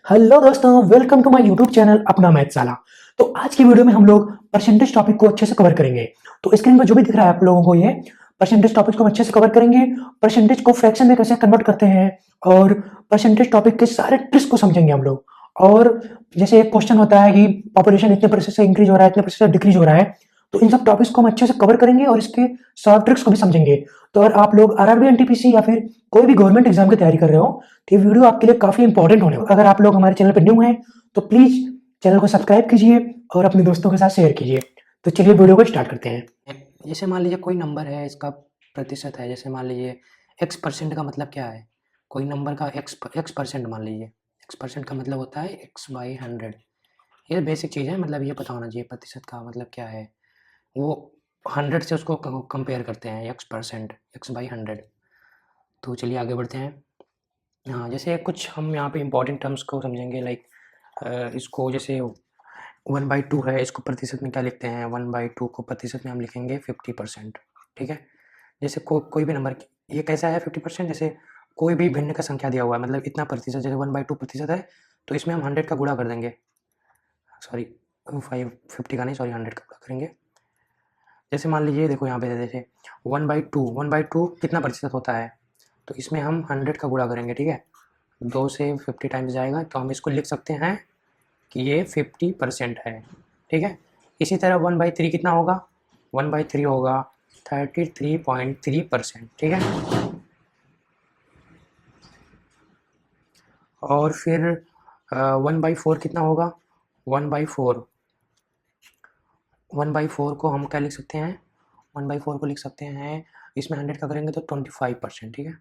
Hello दोस्तों, welcome to my YouTube channel अपना मैथशाला। तो आज की वीडियो में हम लोग परसेंटेज टॉपिक को अच्छे से कवर करेंगे। तो स्क्रीन पर जो भी दिख रहा है आप लोगों को, ये परसेंटेज टॉपिक को हम अच्छे से कवर करेंगे। परसेंटेज को फ्रैक्शन में कैसे कन्वर्ट करते हैं और परसेंटेज टॉपिक के सारे ट्रिक्स को समझेंगे हम लोग। और जैसे एक क्वेश्चन होता है कि पॉपुलेशन इतने प्रतिशत से इंक्रीज हो रहा है, इतने प्रतिशत से डिक्रीज हो रहा है, तो इन सब टॉपिक्स को हम अच्छे से कवर करेंगे और इसके शॉर्ट ट्रिक्स को भी समझेंगे। तो अगर आप लोग आरआरबी, एनटीपीसी या फिर कोई भी गवर्नमेंट एग्जाम की तैयारी कर रहे हो, तो ये वीडियो आपके लिए काफी इंपॉर्टेंट होने वाला है। अगर आप लोग हमारे चैनल पर न्यू हैं तो प्लीज चैनल को सब्सक्राइब कीजिए और अपने दोस्तों के साथ शेयर कीजिए। तो चलिए वीडियो को स्टार्ट करते हैं। जैसे मान लीजिए कोई नंबर है, इसका प्रतिशत है। जैसे मान लीजिए x% का मतलब क्या है? कोई नंबर का x% मान लीजिए। x% का मतलब होता है x/100। ये बेसिक चीज़ है, मतलब ये पता होना चाहिए प्रतिशत का मतलब क्या है। वो 100 से उसको कंपेयर करते हैं x%, x/100। तो चलिए आगे बढ़ते हैं। हाँ, जैसे कुछ हम यहाँ पे इंपॉर्टेंट टर्म्स को समझेंगे, लाइक इसको जैसे 1/2 है, इसको प्रतिशत में क्या लिखते हैं? 1/2 को प्रतिशत में हम लिखेंगे 50%। ठीक है। जैसे कोई भी नंबर ये कैसा है 50%? जैसे कोई भी भिन्न का संख्या दिया हुआ है, मतलब इतना प्रतिशत, जैसे 1/2 प्रतिशत है, तो इसमें हम 100 का गुणा कर देंगे। सॉरी, 50 का नहीं, सॉरी, 100 का गुणा करेंगे। जैसे मान लीजिए, देखो यहाँ पे जैसे 1/2 कितना प्रतिशत होता है, तो इसमें हम 100 का गुणा करेंगे। ठीक है, 2 से 50 टाइम्स जाएगा, तो हम इसको लिख सकते हैं कि ये 50% है। ठीक है। इसी तरह 1/3 कितना होगा? 1/3 होगा 33.3%। ठीक है। और फिर 1/4 कितना होगा? 1/4 1/4 को हम क्या लिख सकते हैं? 1/4 को लिख सकते हैं, इसमें 100 का करेंगे तो 25%। ठीक है।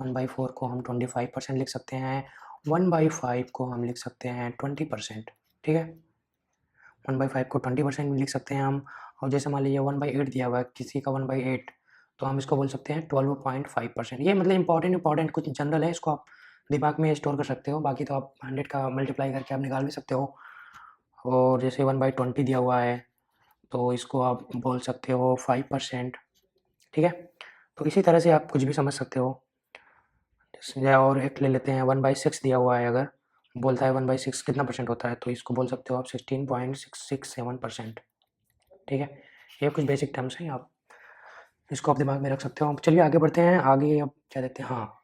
1/4 को हम 25% लिख सकते हैं। 1/5 को हम लिख सकते हैं 20%। ठीक है। 1/5 को 20% में लिख सकते हैं हम। और जैसे मान लीजिए 1/8 दिया हुआ है किसी का, 1/8, तो हम इसको बोल सकते हैं 12.5%। ये मतलब इंपॉर्टेंट कुछ जनरल है, इसको आप दिमाग में स्टोर कर सकते हो। बाकी तो आप 100 का मल्टीप्लाई करके आप निकाल भी सकते हो। और जैसे 1/20 दिया हुआ है, तो इसको आप बोल सकते हो 5%। ठीक है। तो इसी तरह से आप कुछ भी समझ सकते हो। जैसे और एक ले लेते हैं, 1/6 दिया हुआ है, अगर बोलता है 1/6 कितना परसेंट होता है, तो इसको बोल सकते हो आप 16.667%। ठीक है। ये कुछ बेसिक टर्म्स हैं, आप इसको आप दिमाग में रख सकते हो। चलिए आगे बढ़ते हैं। आगे अब क्या देते हैं, हाँ,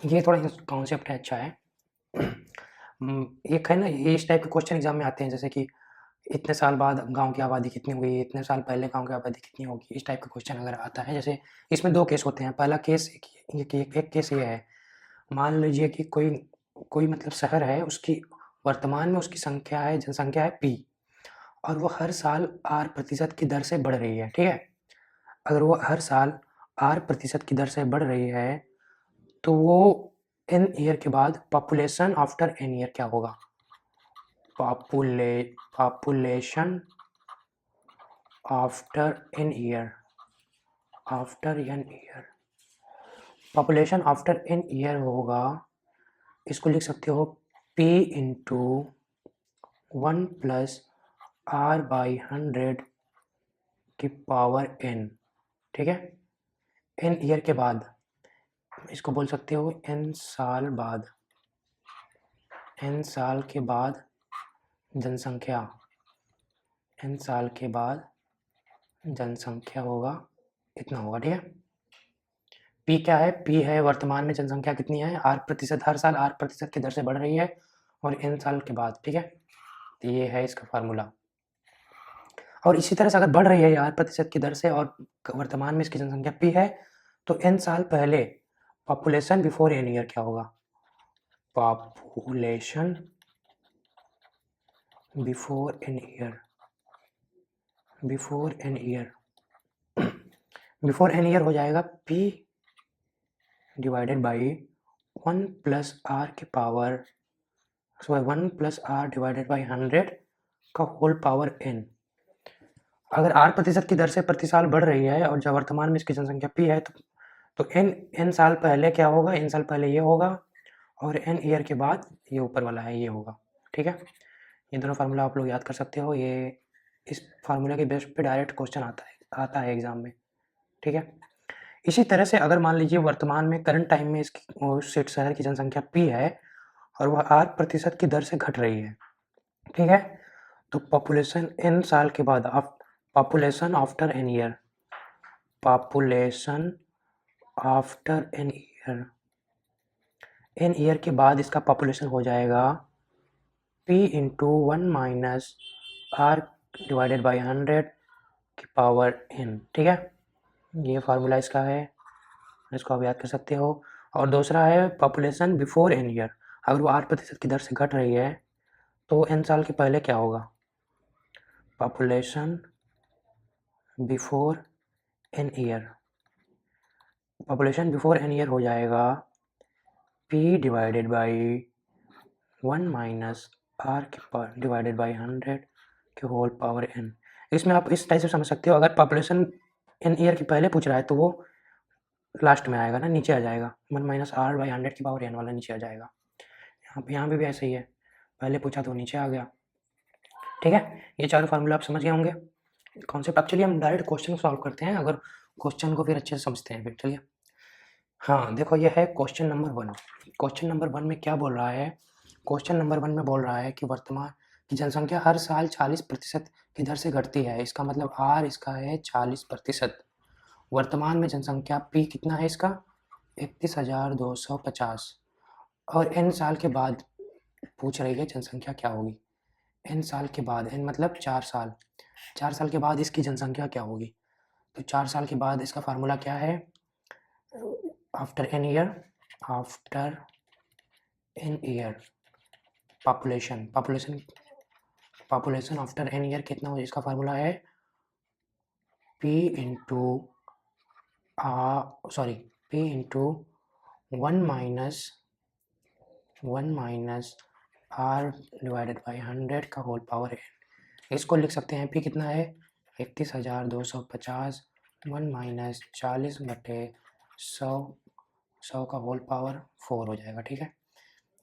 ये थोड़ा कॉन्सेप्ट है, अच्छा है। एक है ना, ये इस टाइप के क्वेश्चन एग्जाम में आते हैं, जैसे कि इतने साल बाद गांव की आबादी कितनी हुई, इतने साल पहले गांव की आबादी कितनी होगी, इस टाइप का क्वेश्चन अगर आता है। जैसे इसमें दो केस होते हैं। पहला केस एक केस ये है, मान लीजिए कि कोई कोई मतलब शहर है, उसकी वर्तमान में उसकी संख्या है, जनसंख्या है p, और वो हर साल r% की दर से बढ़ रही है। ठीक है। अगर वो हर साल r% की दर से बढ़ रही है, तो वो n ईयर के बाद पॉपुलेशन आफ्टर n ईयर क्या होगा? Population after n year, population after n year होगा। इसको लिख सकते हो p इंटू 1 प्लस r/100 की पावर n। ठीक है। n ईयर के बाद, इसको बोल सकते हो n साल बाद। n साल के बाद जनसंख्या, n साल के बाद जनसंख्या होगा, इतना होगा। ठीक है। p क्या है? p है वर्तमान में जनसंख्या कितनी है, r%, हर साल r% की दर से बढ़ रही है, और n साल के बाद। ठीक है। तो ये है इसका फार्मूला। और इसी तरह से अगर बढ़ रही है r% की दर से और वर्तमान में इसकी जनसंख्या p है, तो n साल पहले पॉपुलेशन बिफोर n ईयर क्या होगा? Population before n year, before n year हो जाएगा p divided by 1 plus r की power, 1 plus r divided by 100 का होल पावर n। अगर r% की दर से प्रति साल बढ़ रही है और जब वर्तमान में इसकी जनसंख्या p है, तो n साल पहले क्या होगा? n साल पहले ये होगा, और n ईयर के बाद ये ऊपर वाला है, ये होगा। ठीक है। ये दोनों फार्मूला आप लोग याद कर सकते हो। ये इस फार्मूला के बेस पे डायरेक्ट क्वेश्चन आता है एग्जाम में। ठीक है। इसी तरह से अगर मान लीजिए वर्तमान में करंट टाइम में इसकी उस शहर की जनसंख्या p है, और वह 8% की दर से घट रही है, ठीक है। तो पॉपुलेशन n साल के बाद, population after n year, population after n year के बाद इसका पॉपुलेशन हो जाएगा p into 1 minus r divided by 100 की पावर n, ठीक है। ये फार्मूला इसका है, इसको आप याद कर सकते हो। और दूसरा है पॉपुलेशन बिफोर n ईयर, अगर वो 8% की दर से घट रही है तो n साल के पहले क्या होगा, population before n year, population before n year हो जाएगा p divided by 1 minus r divided by 100 के होल पावर n। इसमें आप इस टाइप से समझ सकते हो, अगर पॉपुलेशन n ईयर के पहले पूछ रहा है तो वो लास्ट में आएगा ना, नीचे आ जाएगा, 1 माइनस r बाई 100 की पावर n वाला नीचे आ जाएगा। यहाँ पे भी ऐसे ही है, पहले पूछा तो नीचे आ गया, ठीक है। ये चारों फार्मूला आप समझ गए होंगे कॉन्सेप्ट। अब चलिए हम डायरेक्ट क्वेश्चन सॉल्व करते हैं, अगर क्वेश्चन को फिर अच्छे से समझते हैं फिर, चलिए। हाँ देखो, ये है क्वेश्चन नंबर 1। क्वेश्चन नंबर 1 में क्या बोल रहा है, क्वेश्चन नंबर 1 में बोल रहा है कि वर्तमान की जनसंख्या हर साल 40% की दर से घटती है। इसका मतलब r इसका है 40%। वर्तमान में जनसंख्या p कितना है इसका, 31,250, और n साल के बाद पूछ रही है जनसंख्या क्या होगी। n साल के बाद, n मतलब 4 साल, 4 साल के बाद इसकी जनसंख्या क्या होगी। तो 4 साल के बाद इसका फार्मूला क्या है, after n year, after n year population after n year कितना हो, इसका फार्मूला है p into 1 minus r divided by 100 का होल पावर n। इसको लिख सकते हैं, p कितना है 31,250, 1 माइनस 40 बटे 100 का होल पावर 4 हो जाएगा, ठीक है।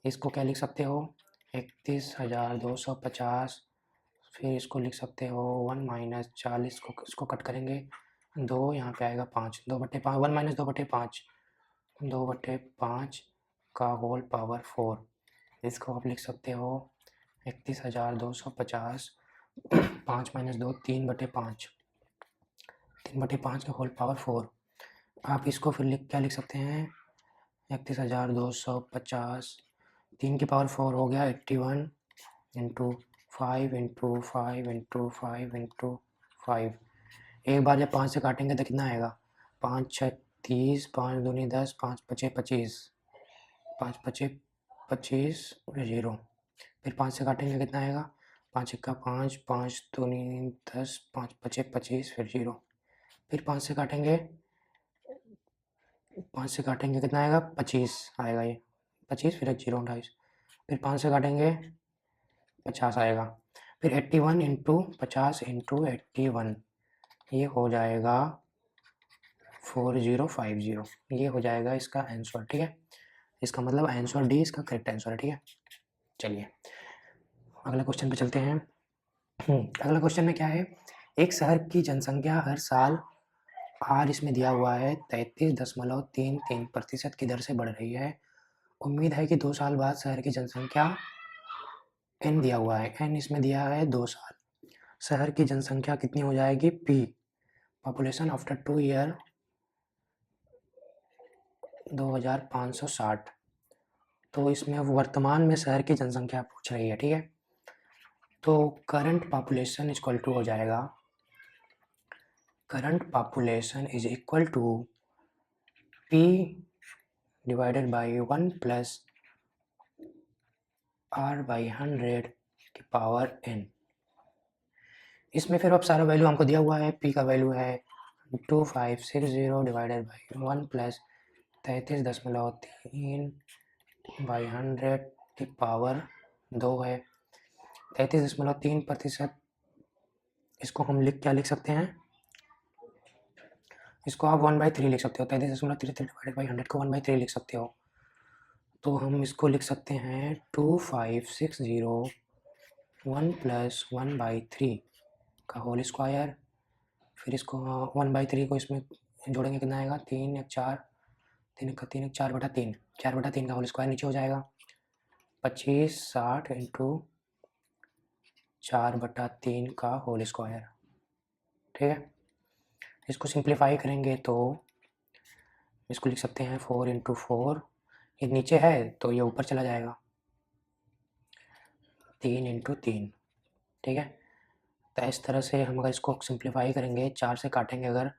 इसको क्या लिख सकते हो, 31,250, फिर इसको लिख सकते हो 1 माइनस 40 को, इसको कट करेंगे 2, यहाँ पे आएगा 5, 2/5, 1 माइनस 2/5, 2/5 का होल पावर 4। इसको आप लिख सकते हो 31,250, 5 माइनस 2, 3/5, 3/5 का होल पावर 4। आप इसको फिर क्या लिख सकते हैं, 31,250, 3 की पावर 4 हो गया 81 इंटू 5 इंटू 5 इंटू 5 इंटू 5। एक बार जब 5 से काटेंगे तो कितना आएगा, 5 6 30, 5 दूनी 10, 5 पचे 25, 5 पचे 25 0। फिर 5 से काटेंगे कितना आएगा, 5 1 5, 5 दूनी 10, 5 पचे 25, फिर 0। फिर 5 से काटेंगे कितना आएगा, 25 आएगा, ये 25, फिर 1 0 28। फिर 5 से काटेंगे 50 आएगा। फिर 81 इंटू 50 इंटू 81, ये हो जाएगा 4050, ये हो जाएगा इसका आंसर, ठीक है। इसका मतलब आंसर डी इसका करेक्ट आंसर है, ठीक है। चलिए अगला क्वेश्चन पे चलते हैं। अगला क्वेश्चन में क्या है, एक शहर की जनसंख्या हर साल r इसमें दिया हुआ है 33.33% की दर से बढ़ रही है। उम्मीद है कि 2 साल बाद शहर की जनसंख्या n दिया हुआ है, n इसमें दिया है 2 साल, शहर की जनसंख्या कितनी हो जाएगी p, पॉपुलेशन आफ्टर 2 ईयर 2560। तो इसमें वर्तमान में शहर की जनसंख्या पूछ रही है, ठीक है। तो करंट पॉपुलेशन इक्वल टू हो जाएगा, current population is equal to p divided by 1 plus r by 100 की पावर n। इसमें फिर अब सारा वैल्यू हमको दिया हुआ है, p का वैल्यू है 2560 डिवाइडेड बाई 1 प्लस 33.3 बाई 100 की पावर 2 है। 33.3%, इसको हम क्या लिख सकते हैं, इसको आप 1/3 लिख सकते हो, 33.33 डिवाइडेड बाई 100 को 1/3 लिख सकते हो। तो हम इसको लिख सकते हैं 2560 1 प्लस 1/3 का होल स्क्वायर। फिर इसको 1/3 को इसमें जोड़ेंगे कितना आएगा, 3 1 4, 3 1 3 4/3, 4/3 का होल स्क्वायर नीचे हो जाएगा। 25 60 इंटू 4/3 का होल स्क्वायर। ठीक है, इसको सिंप्लीफाई करेंगे तो इसको लिख सकते हैं 4 इंटू 4, ये नीचे है तो ये ऊपर चला जाएगा 3 इंटू 3। ठीक है, तो इस तरह से हम अगर इसको सिंप्लीफाई करेंगे, 4 से काटेंगे अगर,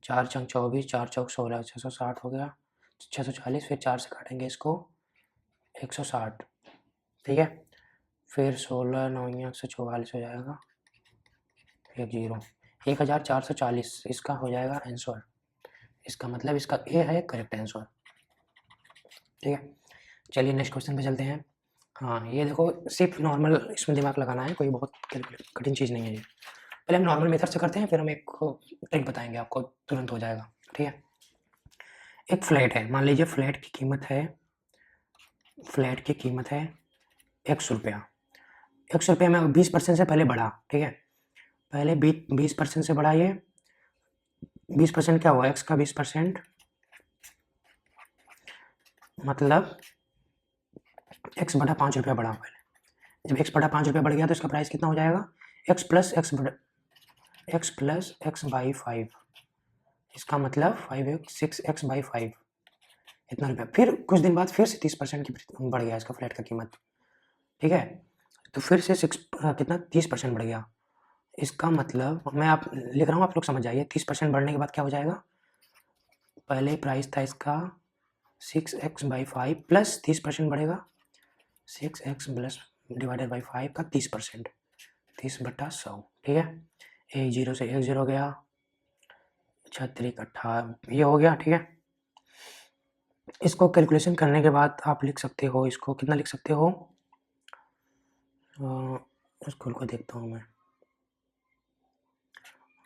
4 चंग 24, 4 चौक 16, 660 हो गया, 640, फिर 4 से काटेंगे इसको 160। ठीक है, फिर 16 9 144 हो जाएगा, एक जीरो, 1440 इसका हो जाएगा आंसर। इसका मतलब इसका ए है करेक्ट आंसर। ठीक है, चलिए नेक्स्ट क्वेश्चन पे चलते हैं। हाँ, ये देखो सिर्फ नॉर्मल इसमें दिमाग लगाना है, कोई बहुत कठिन चीज़ नहीं है ये। पहले हम नॉर्मल मेथड से करते हैं, फिर हम एक ट्रिक बताएंगे आपको, तुरंत हो जाएगा। ठीक है, एक फ्लैट है, मान लीजिए फ्लैट की कीमत है x रुपया। x रुपये में 20% से पहले बढ़ा। ठीक है, पहले 20% से बढ़ा, ये 20% क्या हुआ, x का 20% मतलब x बटा 5 रुपया बढ़ा। पहले जब x बटा 5 रुपया बढ़ गया तो इसका प्राइस कितना हो जाएगा, x प्लस x बाई 5। इसका मतलब 6x बाई 5 इतना रुपया। फिर कुछ दिन बाद फिर से 30% की बढ़ गया इसका फ्लैट का कीमत। ठीक है, तो फिर से कितना 30% बढ़ गया। इसका मतलब मैं आप लिख रहा हूँ, आप लोग समझ जाइए। 30% बढ़ने के बाद क्या हो जाएगा, पहले प्राइस था इसका 6x बाई 5 प्लस 30% बढ़ेगा, 6x प्लस डिवाइडेड बाई 5 का 30%, 30/100। ठीक है, एक जीरो से एक जीरो गया, 6×3 ये हो गया। ठीक है, इसको कैलकुलेशन करने के बाद आप लिख सकते हो, इसको कितना लिख सकते हो, स्कूल को देखता हूँ मैं,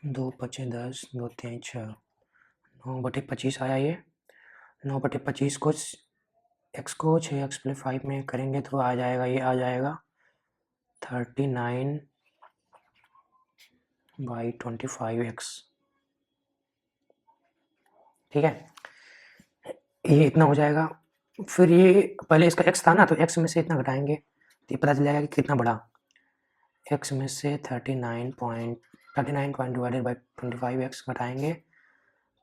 2 5 10, 2 3 6, 9/25 आया ये। 9/25 को x को 6x प्लस 5 में करेंगे तो आ जाएगा, ये आ जाएगा 39/25x। ठीक है, ये इतना हो जाएगा। फिर ये पहले इसका x था ना, तो x में से इतना घटाएंगे तो ये पता चल जाएगा कि कितना बढ़ा। x में से 39 डिवाइडेड बाई 25x घटाएंगे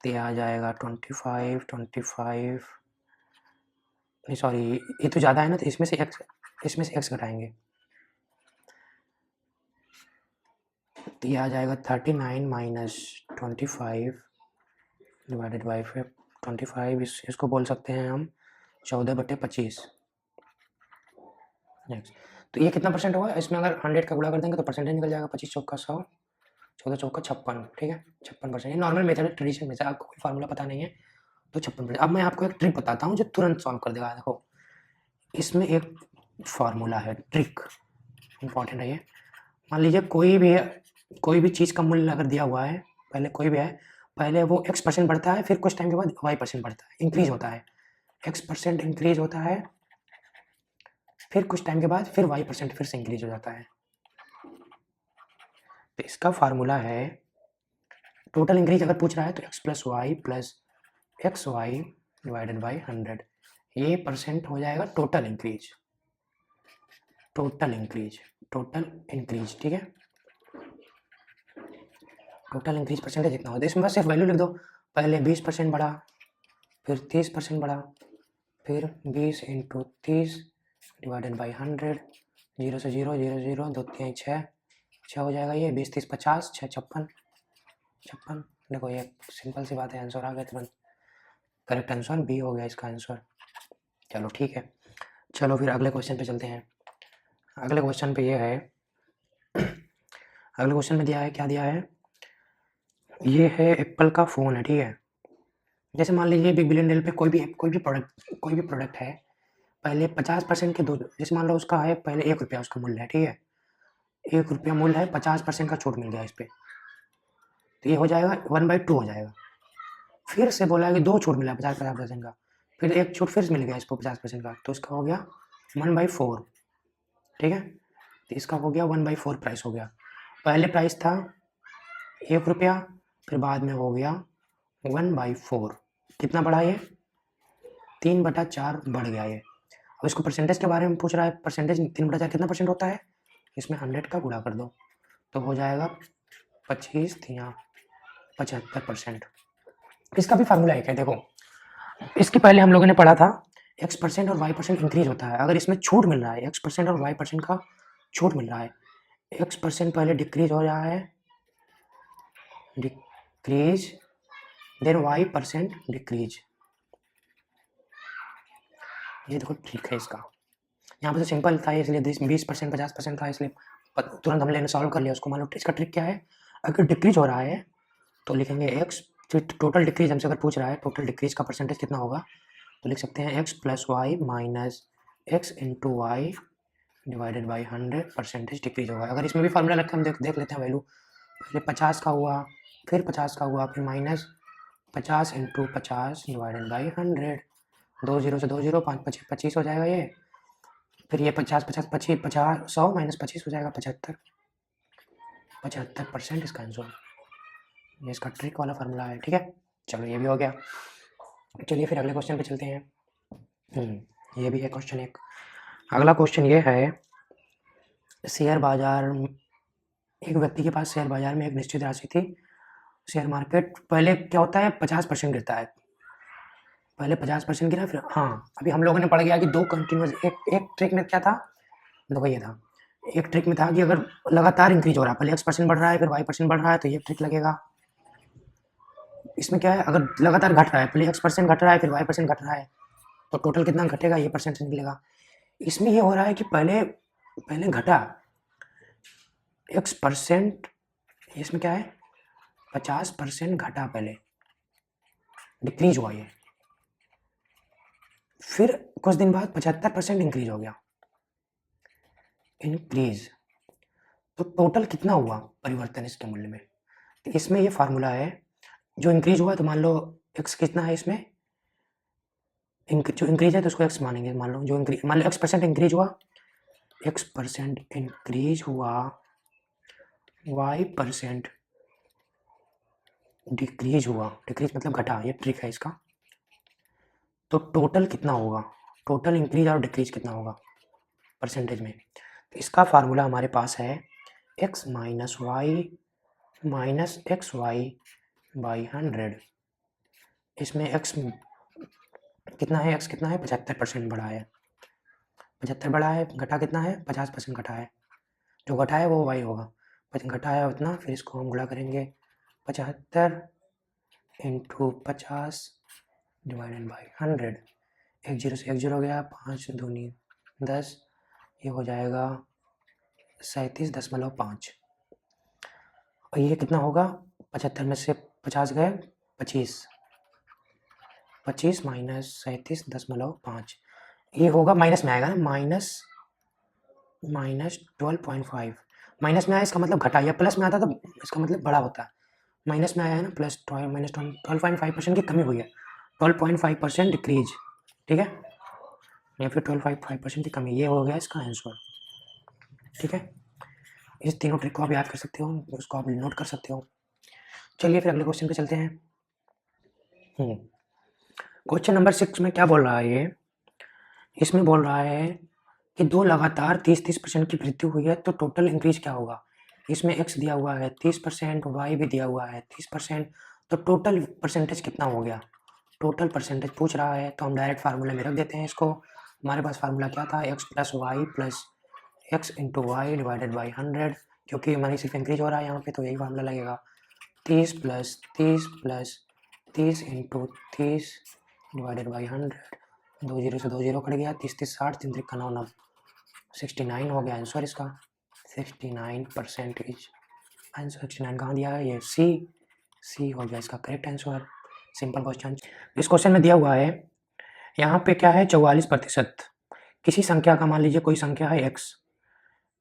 तो ये आ जाएगा 25 नहीं सॉरी, ये तो ज़्यादा है ना, तो इसमें से x घटाएंगे तो ये आ जाएगा 39 माइनस 25 डिवाइडेड बाई 25। इसको बोल सकते हैं हम 14/25। नेक्स्ट, तो ये कितना परसेंट होगा, इसमें अगर 100 का गुणा कर देंगे तो परसेंटेज निकल जाएगा, 25 चौक का 100, 14 चौक का 56। ठीक है, 56%। ये नॉर्मल मेथड ट्रेडिशन में से, आपको कोई फार्मूला पता नहीं है तो 56%। अब मैं आपको एक ट्रिक बताता हूँ जो तुरंत सॉल्व कर देगा। देखो इसमें एक फार्मूला है, ट्रिक इंपॉर्टेंट है ये। मान लीजिए कोई भी चीज़ का मूल्य अगर दिया हुआ है, पहले कोई भी है, पहले वो x% बढ़ता है, फिर कुछ टाइम के बाद y% बढ़ता है, इंक्रीज होता है, x% इंक्रीज होता है, फिर कुछ टाइम के बाद फिर y% फिर से इंक्रीज हो जाता है। तो इसका फार्मूला है, टोटल इंक्रीज अगर पूछ रहा है तो x plus XY divided by 100, ये परसेंट हो जाएगा टोटल इंक्रीज। ठीक है, टोटल इंक्रीज परसेंटेज कितना होता है, इसमें बस सिर्फ वैल्यू लिख दो। पहले 20% बढ़ा, फिर 30% बढ़ा, फिर 20 इंटू 30 डिवाइडेड बाई 100, 0 से 0 0 0 2 3 6 हो जाएगा ये, 20 30 50 6 56। देखो ये सिंपल सी बात है, आंसर आ गया तुरंत। करेक्ट आंसर बी हो गया इसका आंसर। चलो ठीक है, चलो फिर अगले क्वेश्चन पे चलते हैं। अगले क्वेश्चन पे ये है, अगले क्वेश्चन में दिया है, क्या दिया है, ये है एप्पल का फ़ोन है। ठीक है, जैसे मान लीजिए बिग बिलियन डील पे कोई भी प्रोडक्ट है, पहले 50% के दो, जैसे मान लो उसका है पहले 1 रुपया उसका मूल्य है। ठीक है, 1 रुपया मूल्य है, 50% का छूट मिल गया इस पर, तो ये हो जाएगा 1/2 हो जाएगा। फिर से बोला है कि 2 छूट मिला 50% का, फिर एक छूट फिर से मिल गया इसको 50% का, तो इसका हो गया 1/4। ठीक है, तो इसका हो गया 1/4 प्राइस हो गया। पहले प्राइस था 1 रुपया, फिर बाद में हो गया 1/4। कितना बढ़ा ये, 3/4 बढ़ गया ये। अब इसको परसेंटेज के बारे में पूछ रहा है, परसेंटेज 3/4 कितना परसेंट होता है, इसमें 100 का गुणा कर दो तो हो जाएगा 25 या 75%। इसका भी फार्मूला एक है, देखो इसके पहले हम लोगों ने पढ़ा था x% और y% इंक्रीज होता है। अगर इसमें छूट मिल रहा है x% और y% का छूट मिल रहा है, x% पहले डिक्रीज हो रहा है, डिक्रीज, देन y% डिक्रीज। ये देखो ट्रिक है इसका, यहाँ पे तो सिंपल था इसलिए 20% 50% था इसलिए तुरंत हमने सॉल्व कर लिया उसको। मान लो इसका ट्रिक क्या है, अगर डिक्रीज हो रहा है तो लिखेंगे x, टोटल डिक्रीज हमसे अगर पूछ रहा है टोटल डिक्रीज का परसेंटेज कितना होगा, तो लिख सकते हैं x plus y minus x into y divided by 100 percentage decrease होगा। अगर इसमें भी फार्मूला रख के हम देख लेते हैं वैल्यू, पहले 50 का हुआ, फिर 50 का हुआ, फिर माइनस 50 इंटू 50 डिवाइडेड बाई 100, 2 0 से 2 0, 5 25 25 हो जाएगा ये, फिर ये 50 50 25 50 100 माइनस 25 हो जाएगा 75% इसका आंसर। ये इसका ट्रिक वाला फार्मूला है, ठीक है। चलो ये भी हो गया, चलिए फिर अगले क्वेश्चन पे चलते हैं। ये भी है क्वेश्चन एक। अगला क्वेश्चन ये है, शेयर बाजार, एक व्यक्ति के पास शेयर बाजार में एक निश्चित राशि थी। शेयर मार्केट पहले क्या होता है 50% गिरता है, पहले 50% गिरा, फिर हाँ अभी हम लोगों ने पढ़ गया कि दो कंटिन्यूस, एक ट्रिक में क्या था, देखो ये था, एक ट्रिक में था कि अगर लगातार इंक्रीज हो रहा है, पहले x% बढ़ रहा है फिर y% बढ़ रहा है तो ये ट्रिक लगेगा। इसमें क्या है, अगर लगातार घट रहा है, पहले x% घट रहा है फिर y% घट रहा है तो टोटल कितना घटेगा, ये परसेंटेज निकलेगा। इसमें ये हो रहा है कि पहले घटा x%, इसमें क्या है 50% घटा, पहले डिक्रीज हुआ ये, फिर कुछ दिन बाद 75% इंक्रीज हो गया, इंक्रीज, तो टोटल कितना हुआ परिवर्तन इसके मूल्य में। तो इसमें ये फार्मूला है, जो इंक्रीज हुआ तो मान लो x कितना है इसमें, जो इंक्रीज है तो उसको x मानेंगे, मान लो जो इंक्रीज, मान लो x% इंक्रीज हुआ, x% इंक्रीज हुआ, y% डिक्रीज हुआ, डिक्रीज मतलब घटा, ये ट्रिक है इसका। तो टोटल कितना होगा, टोटल इंक्रीज और डिक्रीज कितना होगा परसेंटेज में। तो इसका फार्मूला हमारे पास है x minus y minus x y by 100। इसमें x कितना है, x कितना है 75% बढ़ा है, 75 बढ़ा है, घटा कितना है 50% घटा है, जो घटा है वो y होगा, घटा है उतना, फिर इसको हम गुणा करेंगे 75 इंटू 50 डिवाइडेड बाई 100, 1 0 से 1 0 गया, 5 दूनी 10, ये हो जाएगा 37.5। और ये कितना होगा, 75 में से 50 गए 25, 25 माइनस 37.5, ये होगा माइनस में आएगा ना, माइनस 12.5, माइनस में आया इसका मतलब घटा, या प्लस में आता तो इसका मतलब बड़ा होता है, माइनस में आया है ना, प्लस 12.5% की कमी हुई है, 12.5% डिक्रीज, ठीक है, या फिर 12.5% की कमी, ये हो गया इसका आंसर, ठीक है। इस तीनों ट्रिक को आप याद कर सकते हो, उसको आप नोट कर सकते हो। चलिए फिर अगले क्वेश्चन पे चलते हैं। क्वेश्चन नंबर 6 में क्या बोल रहा है ये, इसमें बोल रहा है कि दो लगातार 30% की वृद्धि हुई है तो टोटल इंक्रीज क्या होगा। इसमें x दिया हुआ है 30%, y भी दिया हुआ है 30%, तो टोटल परसेंटेज कितना हो गया, टोटल परसेंटेज पूछ रहा है तो हम डायरेक्ट फार्मूला में रख देते हैं इसको। हमारे पास फार्मूला क्या था, x plus y plus x into y divided by 100, क्योंकि हमारी सिर्फ इंक्रीज हो रहा है यहाँ पे तो यही फार्मूला लगेगा, 30 प्लस 30 इंटू 30 डिवाइडेड बाई 100, 2 0 से 2 0 कट गया, 30 30 60, 3 3 का 9 9, 69 हो गया आंसर इसका, 69%। आंसर 69 कहाँ दिया है, ये सी हो गया इसका करेक्ट आंसर। Simple question. इस क्वेश्चन में दिया हुआ है, यहाँ पे क्या है 44%, किसी संख्या का, मान लीजिए कोई संख्या है x,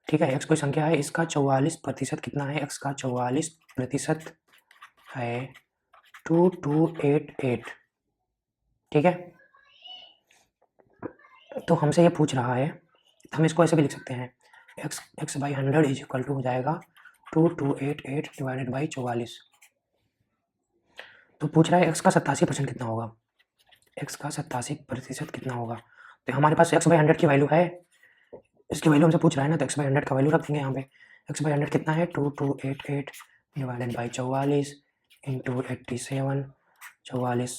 ठीक है, x कोई संख्या है, इसका 44% कितना है, x का 44% है 2288, ठीक है। तो हमसे ये पूछ रहा है, हम इसको ऐसे भी लिख सकते हैं, x by 100 is equal to हो जाएगा 2288 डिवाइडेड बाई 44। तो पूछ रहा है x का 87% कितना होगा, x का 87% कितना होगा, तो हमारे पास x/100 की वैल्यू है, इसकी वैल्यू हमसे पूछ रहा है ना, तो x/100 का वैल्यू रख देंगे यहाँ पे। x/100 कितना है 2288 डिवाइडेड बाई 44 इंटू 87, 44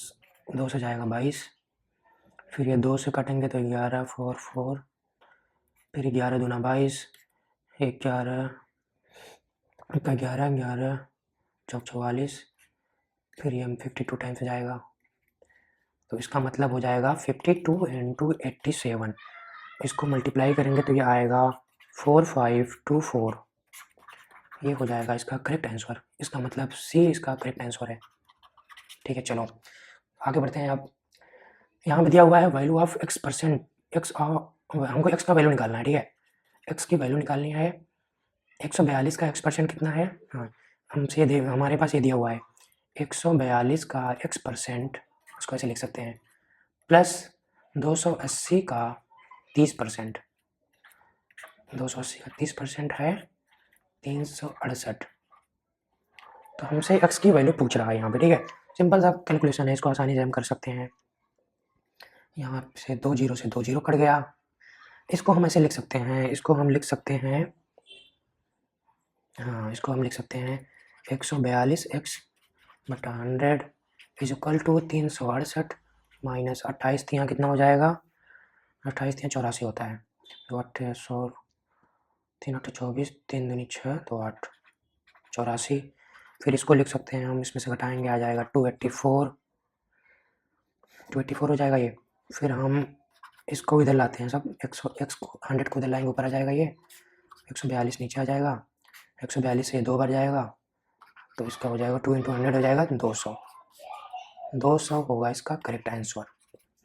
2 से जाएगा 22, फिर ये 2 से कटेंगे तो 11 4 4, फिर 11 दूना 22, 11 का 11 11 चौक 44, फिर ये 52 टाइम से जाएगा, तो इसका मतलब हो जाएगा 52 इंटू 87, इसको मल्टीप्लाई करेंगे तो ये आएगा 4524, ये हो जाएगा इसका करेक्ट आंसर। इसका मतलब सी इसका करेक्ट आंसर है। ठीक है, चलो आगे बढ़ते हैं। अब यहाँ पे दिया हुआ है वैल्यू ऑफ x%, हमको x का वैल्यू निकालना है। ठीक है, x की वैल्यू निकालनी है। 142 का x% कितना है, हाँ हमारे पास ये दिया हुआ है 142 का x%, उसको ऐसे लिख सकते हैं, प्लस 280 का 30%, 280 का 30% है 368, तो हमसे x की वैल्यू पूछ रहा है यहाँ पे। ठीक है, सिंपल सा कैलकुलेशन है, इसको आसानी से हम कर सकते हैं। यहाँ से 2 0 से 2 0 कट गया, इसको हम ऐसे लिख सकते हैं, इसको हम लिख सकते हैं, हाँ इसको हम लिख सकते हैं 142x बटा 100 इज इक्वल टू 368 माइनस 28, यहाँ कितना हो जाएगा, 28 यहाँ 84 होता है, तो 800 3 8 24, 3 दूनी 6 तो 8 84, फिर इसको लिख सकते हैं हम, इसमें से घटाएंगे आ जाएगा 284 हो जाएगा ये। फिर हम इसको इधर लाते हैं, सब 100 को 100 को इधर लाएंगे, ऊपर आ जाएगा ये 142 नीचे आ जाएगा, 142 से 2 बार जाएगा तो इसका हो जाएगा 2 इंटू 100 हो जाएगा 200, 200 होगा इसका करेक्ट आंसर।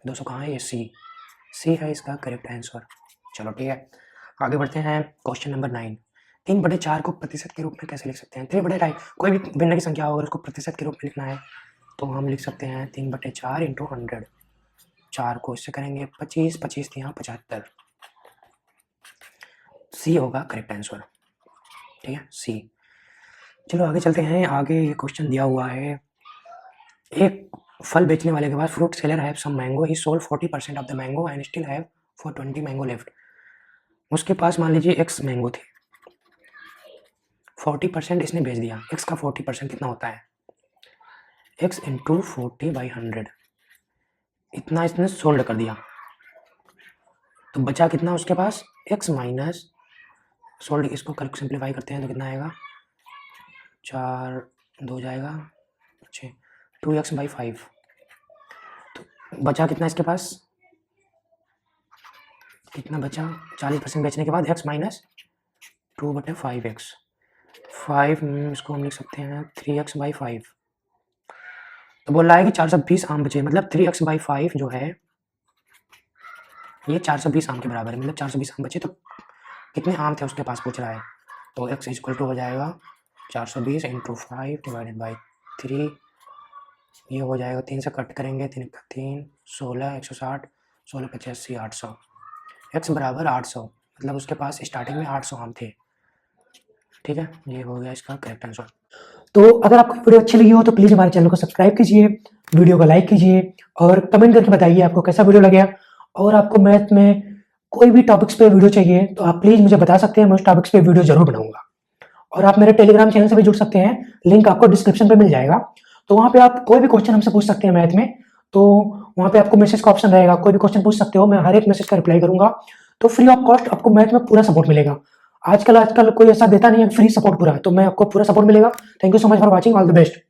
200 कहाँ है, ये सी है इसका करेक्ट आंसर। चलो ठीक है, आगे बढ़ते हैं। क्वेश्चन नंबर 9, 3/4 को प्रतिशत के रूप में कैसे लिख सकते हैं। 3/5 कोई भी भिन्न की संख्या हो, अगर उसको प्रतिशत के रूप में लिखना है तो हम लिख सकते हैं 3/4 इंटू 100, 4 को इससे करेंगे 25, 25 यहाँ 75, सी होगा करेक्ट आंसर। ठीक है, सी। चलो आगे चलते हैं। आगे ये क्वेश्चन दिया हुआ है, एक फल बेचने वाले के पास fruit seller have some mango, he sold 40% of the mango and still have four 20 mango left. उसके पास मान लीजिए x मैंगो थे, 40% इसने बेच दिया। x का 40% कितना होता है, x इंटू 40/100, इतना इसने सोल्ड कर दिया, तो बचा कितना उसके पास, x माइनस सोल्ड, इसको कल सिंप्लीफाई करते हैं तो कितना आएगा, 4 2 जाएगा 6, 2x/5, तो बचा कितना इसके पास, कितना बचा, 40% बेचने के बाद x माइनस 2/5x, 5 इसको हम लिख सकते हैं 3x/5, तो बोल रहा है कि 420 आम बचे, मतलब 3x/5 जो है ये 420 आम के बराबर है, मतलब 420 आम बचे, तो कितने आम थे उसके पास पूछ रहा है, तो x इक्वल टू हो जाएगा 420 इंटू 5 डिवाइडेड बाई 3, ये हो जाएगा 3 से कट करेंगे, 3 का 3 16, 160, 16 85 800, x बराबर 800, मतलब उसके पास स्टार्टिंग में 800 आम थे। ठीक है, ये हो गया इसका करेक्ट आंसर। तो अगर आपको वीडियो अच्छी लगी हो तो प्लीज़ हमारे चैनल को सब्सक्राइब कीजिए, वीडियो को लाइक कीजिए और कमेंट करके बताइए आपको कैसा वीडियो लगा। और आपको मैथ में कोई भी टॉपिक्स पे वीडियो चाहिए तो आप प्लीज़ मुझे बता सकते हैं, मैं उस टॉपिक्स पे वीडियो जरूर बनाऊंगा। और आप मेरे टेलीग्राम चैनल से भी जुड़ सकते हैं, लिंक आपको डिस्क्रिप्शन पे मिल जाएगा। तो वहाँ पे आप कोई भी क्वेश्चन हमसे पूछ सकते हैं मैथ में, तो वहाँ पे आपको मैसेज का ऑप्शन रहेगा, कोई भी क्वेश्चन पूछ सकते हो, मैं हर एक मैसेज का रिप्लाई करूंगा। तो फ्री ऑफ कॉस्ट आपको मैथ में पूरा सपोर्ट मिलेगा। आजकल कोई ऐसा देता नहीं है फ्री सपोर्ट पूरा, तो मैं आपको पूरा सपोर्ट मिलेगा। Thank you so much for watching, all the best.